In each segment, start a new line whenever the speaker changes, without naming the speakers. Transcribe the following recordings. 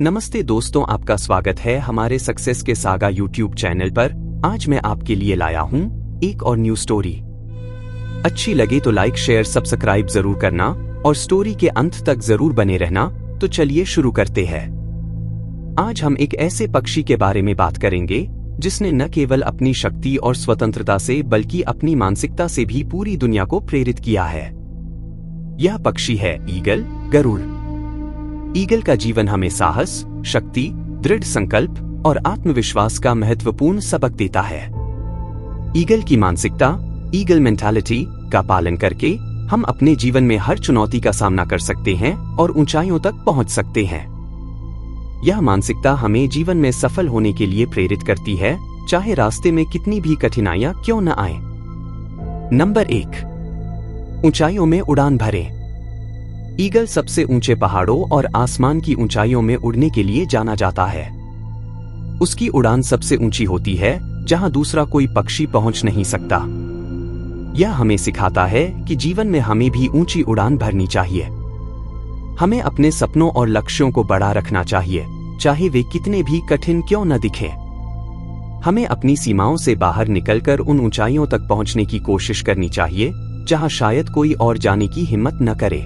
नमस्ते दोस्तों, आपका स्वागत है हमारे सक्सेस के सागा यूट्यूब चैनल पर। आज मैं आपके लिए लाया हूं एक और न्यू स्टोरी। अच्छी लगे तो लाइक शेयर सब्सक्राइब जरूर करना और स्टोरी के अंत तक जरूर बने रहना। तो चलिए शुरू करते हैं। आज हम एक ऐसे पक्षी के बारे में बात करेंगे जिसने न केवल अपनी शक्ति और स्वतंत्रता से बल्कि अपनी मानसिकता से भी पूरी दुनिया को प्रेरित किया है। यह पक्षी है ईगल, गरुड़। ईगल का जीवन हमें साहस, शक्ति, दृढ़ संकल्प और आत्मविश्वास का महत्वपूर्ण सबक देता है। ईगल की मानसिकता, ईगल मेंटालिटी का पालन करके हम अपने जीवन में हर चुनौती का सामना कर सकते हैं और ऊंचाइयों तक पहुंच सकते हैं। यह मानसिकता हमें जीवन में सफल होने के लिए प्रेरित करती है, चाहे रास्ते में कितनी भी कठिनाइयां क्यों न आए। नंबर 1, ऊंचाइयों में उड़ान भरें। ईगल सबसे ऊंचे पहाड़ों और आसमान की ऊंचाइयों में उड़ने के लिए जाना जाता है। उसकी उड़ान सबसे ऊंची होती है जहां दूसरा कोई पक्षी पहुंच नहीं सकता। यह हमें सिखाता है कि जीवन में हमें भी ऊंची उड़ान भरनी चाहिए। हमें अपने सपनों और लक्ष्यों को बड़ा रखना चाहिए, चाहे वे कितने भी कठिन क्यों न दिखें। हमें अपनी सीमाओं से बाहर निकलकर उन ऊंचाइयों तक पहुंचने की कोशिश करनी चाहिए जहां शायद कोई और जाने की हिम्मत न करे।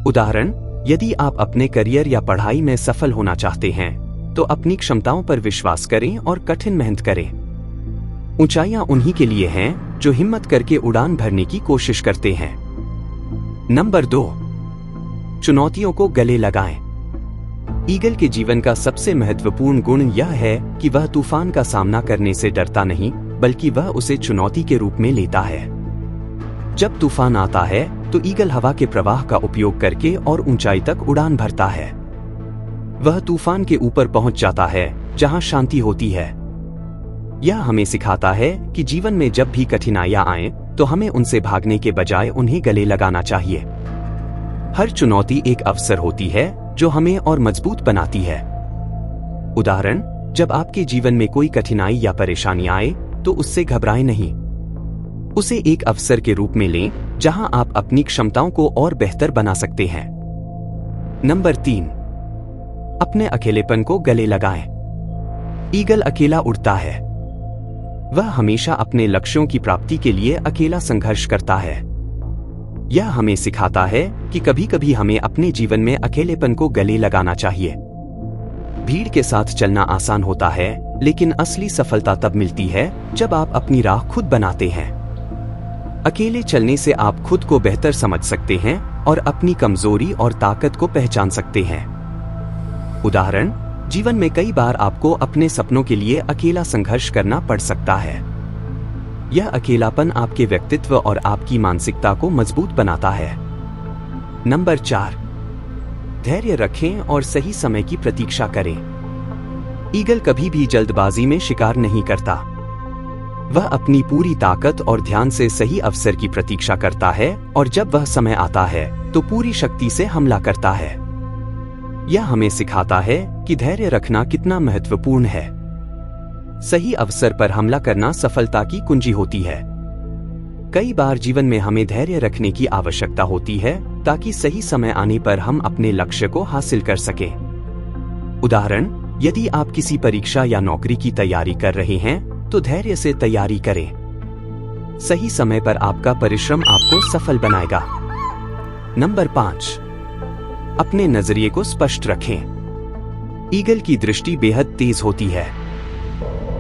उदाहरण, यदि आप अपने करियर या पढ़ाई में सफल होना चाहते हैं तो अपनी क्षमताओं पर विश्वास करें और कठिन मेहनत करें। ऊंचाइयां उन्हीं के लिए हैं जो हिम्मत करके उड़ान भरने की कोशिश करते हैं। नंबर 2, चुनौतियों को गले लगाएं। ईगल के जीवन का सबसे महत्वपूर्ण गुण यह है कि वह तूफान का सामना करने से डरता नहीं, बल्कि वह उसे चुनौती के रूप में लेता है। जब तूफान आता है तो ईगल हवा के प्रवाह का उपयोग करके और ऊंचाई तक उड़ान भरता है। वह तूफान के ऊपर पहुंच जाता है जहां शांति होती है। यह हमें सिखाता है कि जीवन में जब भी कठिनाइयां आएं तो हमें उनसे भागने के बजाय उन्हें गले लगाना चाहिए। हर चुनौती एक अवसर होती है जो हमें और मजबूत बनाती है। उदाहरण, जब आपके जीवन में कोई कठिनाई या परेशानी आए तो उससे घबराएं नहीं। उसे एक अवसर के रूप में लें जहां आप अपनी क्षमताओं को और बेहतर बना सकते हैं। नंबर 3, अपने अकेलेपन को गले लगाएं। ईगल अकेला उड़ता है। वह हमेशा अपने लक्ष्यों की प्राप्ति के लिए अकेला संघर्ष करता है। यह हमें सिखाता है कि कभी-कभी हमें अपने जीवन में अकेलेपन को गले लगाना चाहिए। भीड़ के साथ चलना आसान होता है, लेकिन असली सफलता तब मिलती है जब आप अपनी राह खुद बनाते हैं। अकेले चलने से आप खुद को बेहतर समझ सकते हैं और अपनी कमजोरी और ताकत को पहचान सकते हैं। उदाहरण, जीवन में कई बार आपको अपने सपनों के लिए अकेला संघर्ष करना पड़ सकता है। यह अकेलापन आपके व्यक्तित्व और आपकी मानसिकता को मजबूत बनाता है। नंबर 4, धैर्य रखें और सही समय की प्रतीक्षा करें। ईगल कभी भी जल्दबाजी में शिकार नहीं करता। वह अपनी पूरी ताकत और ध्यान से सही अवसर की प्रतीक्षा करता है और जब वह समय आता है तो पूरी शक्ति से हमला करता है। यह हमें सिखाता है कि धैर्य रखना कितना महत्वपूर्ण है। सही अवसर पर हमला करना सफलता की कुंजी होती है। कई बार जीवन में हमें धैर्य रखने की आवश्यकता होती है ताकि सही समय आने पर हम अपने लक्ष्य को हासिल कर सकें। उदाहरण, यदि आप किसी परीक्षा या नौकरी की तैयारी कर रहे हैं तो धैर्य से तैयारी करें। सही समय पर आपका परिश्रम आपको सफल बनाएगा। नंबर 5, अपने नजरिए को स्पष्ट रखें। ईगल की दृष्टि बेहद तेज होती है।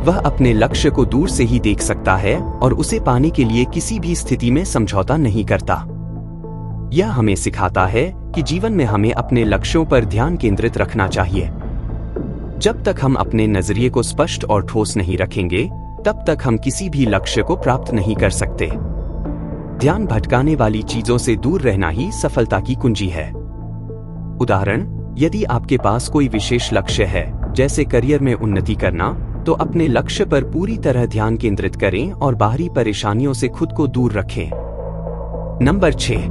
वह अपने लक्ष्य को दूर से ही देख सकता है और उसे पाने के लिए किसी भी स्थिति में समझौता नहीं करता। यह हमें सिखाता है कि जीवन में हमें अपने लक्ष्यों पर ध्यान केंद्रित रखना चाहिए। जब तक हम अपने नजरिए को स्पष्ट और ठोस नहीं रखेंगे, तब तक हम किसी भी लक्ष्य को प्राप्त नहीं कर सकते। ध्यान भटकाने वाली चीजों से दूर रहना ही सफलता की कुंजी है। उदाहरण, यदि आपके पास कोई विशेष लक्ष्य है, जैसे करियर में उन्नति करना, तो अपने लक्ष्य पर पूरी तरह ध्यान केंद्रित करें और बाहरी परेशानियों से खुद को दूर रखें। नंबर 6,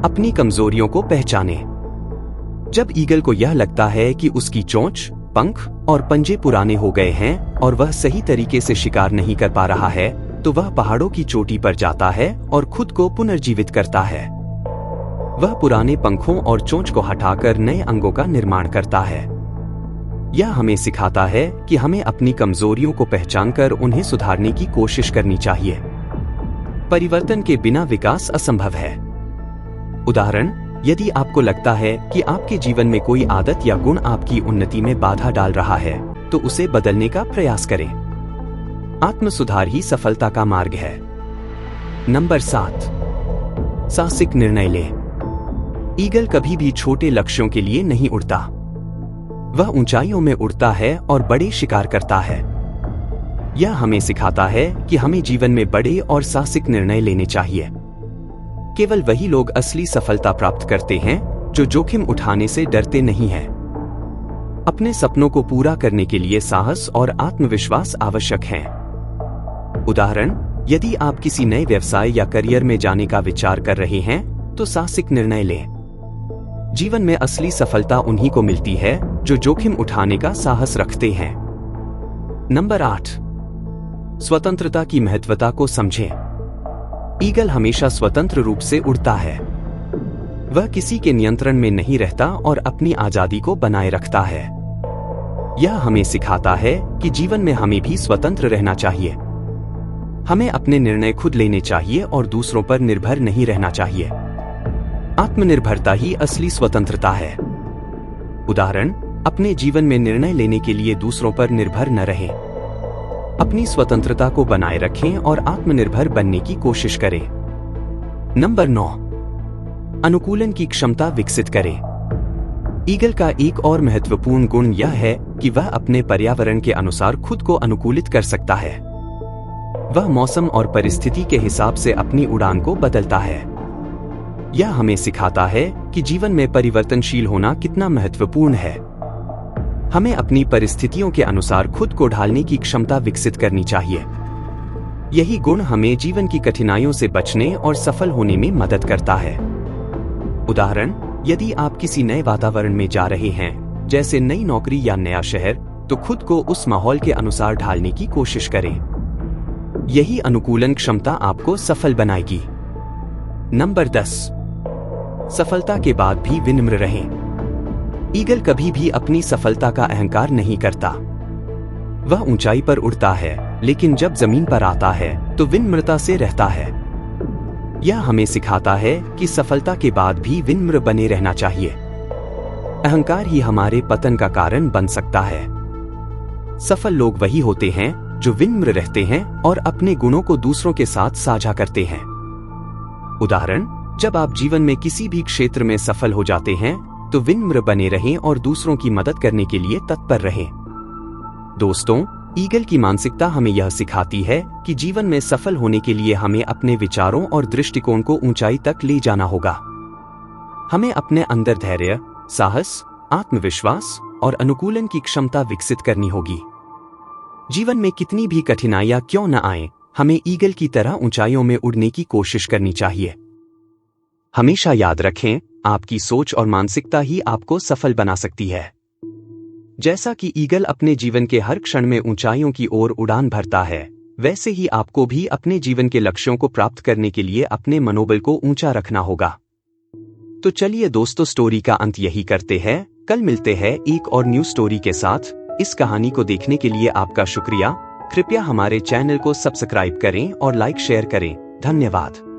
अपनी कमजोरियों को पहचानें। जब ईगल को यह लगता है कि उसकी चोंच, पंख और पंजे पुराने हो गए हैं और वह सही तरीके से शिकार नहीं कर पा रहा है, तो वह पहाड़ों की चोटी पर जाता है और खुद को पुनर्जीवित करता है। वह पुराने पंखों और चोंच को हटाकर नए अंगों का निर्माण करता है। यह हमें सिखाता है कि हमें अपनी कमजोरियों को पहचानकर उन्हें सुधारने की कोशिश करनी चाहिए। परिवर्तन के बिना विकास असंभव है। उदाहरण, यदि आपको लगता है कि आपके जीवन में कोई आदत या गुण आपकी उन्नति में बाधा डाल रहा है, तो उसे बदलने का प्रयास करें। आत्म सुधार ही सफलता का मार्ग है। नंबर 7, साहसिक निर्णय लें। ईगल कभी भी छोटे लक्ष्यों के लिए नहीं उड़ता। वह ऊंचाइयों में उड़ता है और बड़े शिकार करता है। यह हमें सिखाता है कि हमें जीवन में बड़े और साहसिक निर्णय लेने चाहिए। केवल वही लोग असली सफलता प्राप्त करते हैं जो जोखिम उठाने से डरते नहीं हैं। अपने सपनों को पूरा करने के लिए साहस और आत्मविश्वास आवश्यक है। उदाहरण, यदि आप किसी नए व्यवसाय या करियर में जाने का विचार कर रहे हैं, तो साहसिक निर्णय लें। जीवन में असली सफलता उन्हीं को मिलती है जो जोखिम उठाने का साहस रखते हैं। नंबर 8, स्वतंत्रता की महत्वता को समझें। ईगल हमेशा स्वतंत्र रूप से उड़ता है। वह किसी के नियंत्रण में नहीं रहता और अपनी आजादी को बनाए रखता है। यह हमें सिखाता है कि जीवन में हमें भी स्वतंत्र रहना चाहिए। हमें अपने निर्णय खुद लेने चाहिए और दूसरों पर निर्भर नहीं रहना चाहिए। आत्मनिर्भरता ही असली स्वतंत्रता है। उदाहरण, अपने जीवन में निर्णय लेने के लिए दूसरों पर निर्भर न रहें। अपनी स्वतंत्रता को बनाए रखें और आत्मनिर्भर बनने की कोशिश करें। नंबर 9, अनुकूलन की क्षमता विकसित करें। ईगल का एक और महत्वपूर्ण गुण यह है कि वह अपने पर्यावरण के अनुसार खुद को अनुकूलित कर सकता है। वह मौसम और परिस्थिति के हिसाब से अपनी उड़ान को बदलता है। यह हमें सिखाता है कि जीवन में परिवर्तनशील होना कितना महत्वपूर्ण है। हमें अपनी परिस्थितियों के अनुसार खुद को ढालने की क्षमता विकसित करनी चाहिए। यही गुण हमें जीवन की कठिनाइयों से बचने और सफल होने में मदद करता है। उदाहरण, यदि आप किसी नए वातावरण में जा रहे हैं, जैसे नई नौकरी या नया शहर, तो खुद को उस माहौल के अनुसार ढालने की कोशिश करें। यही अनुकूलन क्षमता आपको सफल बनाएगी। नंबर 10, सफलता के बाद भी विनम्र रहें। ईगल कभी भी अपनी सफलता का अहंकार नहीं करता। वह ऊंचाई पर उड़ता है, लेकिन जब जमीन पर आता है तो विनम्रता से रहता है। यह हमें सिखाता है कि सफलता के बाद भी विनम्र बने रहना चाहिए। अहंकार ही हमारे पतन का कारण बन सकता है। सफल लोग वही होते हैं जो विनम्र रहते हैं और अपने गुणों को दूसरों के साथ साझा करते हैं। उदाहरण, जब आप जीवन में किसी भी क्षेत्र में सफल हो जाते हैं, तो विनम्र बने रहें और दूसरों की मदद करने के लिए तत्पर रहें। दोस्तों, ईगल की मानसिकता हमें यह सिखाती है कि जीवन में सफल होने के लिए हमें अपने विचारों और दृष्टिकोण को ऊंचाई तक ले जाना होगा। हमें अपने अंदर धैर्य, साहस, आत्मविश्वास और अनुकूलन की क्षमता विकसित करनी होगी। जीवन में कितनी भी कठिनाइयां क्यों न आए, हमें ईगल की तरह ऊंचाइयों में उड़ने की कोशिश करनी चाहिए। हमेशा याद रखें, आपकी सोच और मानसिकता ही आपको सफल बना सकती है। जैसा कि ईगल अपने जीवन के हर क्षण में ऊंचाइयों की ओर उड़ान भरता है, वैसे ही आपको भी अपने जीवन के लक्ष्यों को प्राप्त करने के लिए अपने मनोबल को ऊंचा रखना होगा। तो चलिए दोस्तों, स्टोरी का अंत यही करते हैं। कल मिलते हैं एक और न्यू स्टोरी के साथ। इस कहानी को देखने के लिए आपका शुक्रिया। कृपया हमारे चैनल को सब्सक्राइब करें और लाइक शेयर करें। धन्यवाद।